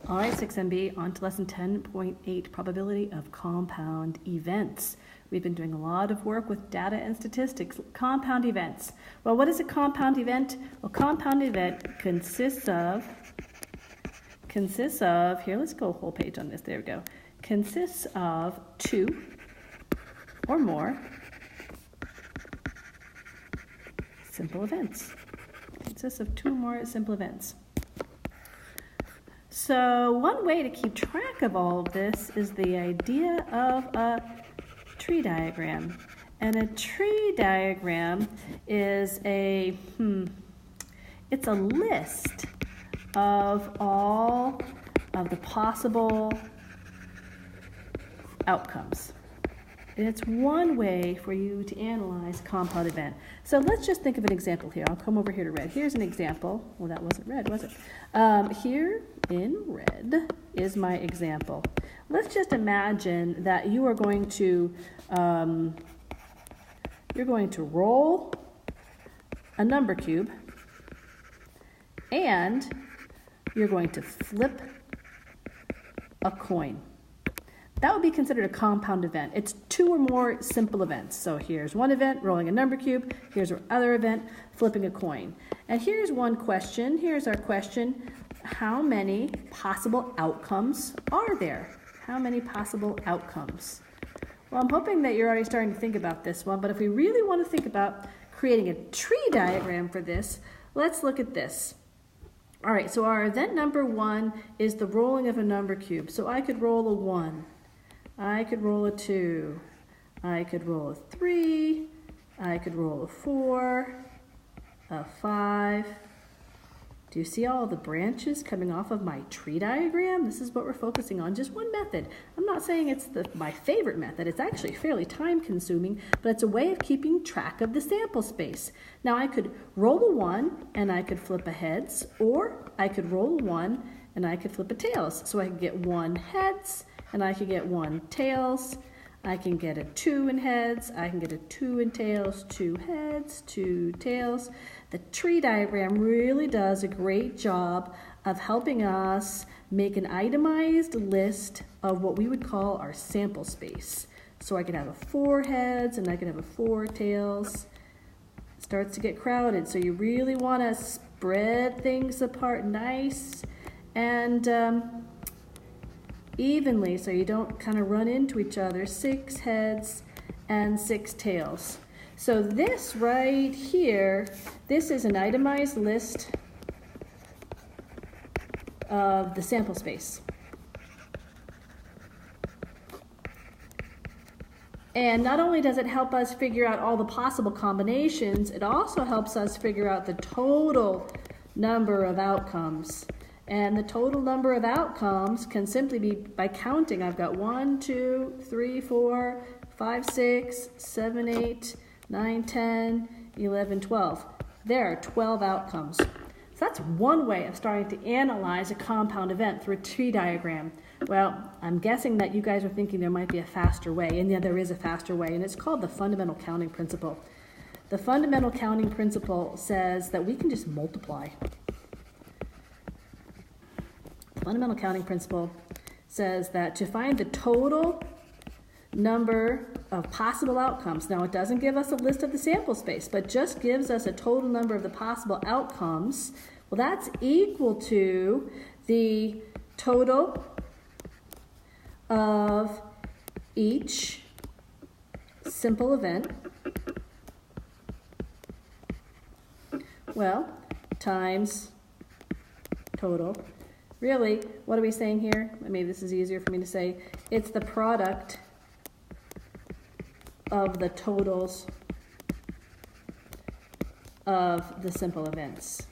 All right, 6MB, on to lesson 10.8, probability of compound events. We've been doing a lot of work with data and statistics. Compound events. Well, what is a compound event? Well, compound event consists of, here, let's go a whole page on this, there we go. Consists of two or more simple events. Consists of two or more simple events. So one way to keep track of all of this is the idea of a tree diagram. And a tree diagram is it's a list of all of the possible outcomes. And it's one way for you to analyze compound event. So let's just think of an example here. I'll come over here to red. Here's an example. Well, that wasn't red, was it? Here in red is my example. Let's just imagine that you are going to roll a number cube and you're going to flip a coin. That would be considered a compound event. It's two or more simple events. So here's one event, rolling a number cube. Here's our other event, flipping a coin. And here's one question. Here's our question. How many possible outcomes are there? How many possible outcomes? Well, I'm hoping that you're already starting to think about this one, but if we really want to think about creating a tree diagram for this, let's look at this. All right, so our event number one is the rolling of a number cube. So I could roll a 1. I could roll a 2, I could roll a 3, I could roll a 4, a 5. Do you see all the branches coming off of my tree diagram? This is what we're focusing on, just one method. I'm not saying it's my favorite method. It's actually fairly time consuming, but it's a way of keeping track of the sample space. Now I could roll a 1 and I could flip a heads, or I could roll a 1 and I could flip a tails. So I could get 1 heads, and I could get 1 tails. I can get a 2 in heads. I can get a 2 in tails, 2 heads, 2 tails. The tree diagram really does a great job of helping us make an itemized list of what we would call our sample space. So I could have a 4 heads and I could have a 4 tails. It starts to get crowded, so you really want to spread things apart nice and evenly so you don't kind of run into each other. 6 heads and 6 tails. So this right here, this is an itemized list of the sample space. And not only does it help us figure out all the possible combinations, it also helps us figure out the total number of outcomes. And the total number of outcomes can simply be by counting. I've got 1, 2, 3, 4, 5, 6, 7, 8, 9, 10, 11, 12. There are 12 outcomes. So that's one way of starting to analyze a compound event through a tree diagram. Well, I'm guessing that you guys are thinking there might be a faster way, and yeah, there is a faster way, and it's called the fundamental counting principle. The fundamental counting principle says that we can just multiply. Fundamental counting principle says that to find the total number of possible outcomes, now it doesn't give us a list of the sample space, but just gives us a total number of the possible outcomes. Well, that's equal to the total of each simple event, well, times total. Really, what are we saying here? Maybe this is easier for me to say. It's the product of the totals of the simple events.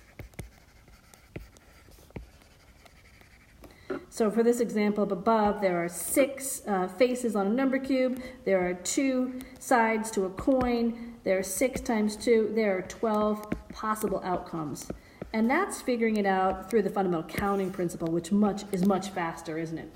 So for this example up above, there are 6 faces on a number cube. There are 2 sides to a coin. There are 6 times 2. There are 12 possible outcomes. And that's figuring it out through the fundamental counting principle, which is much faster, isn't it?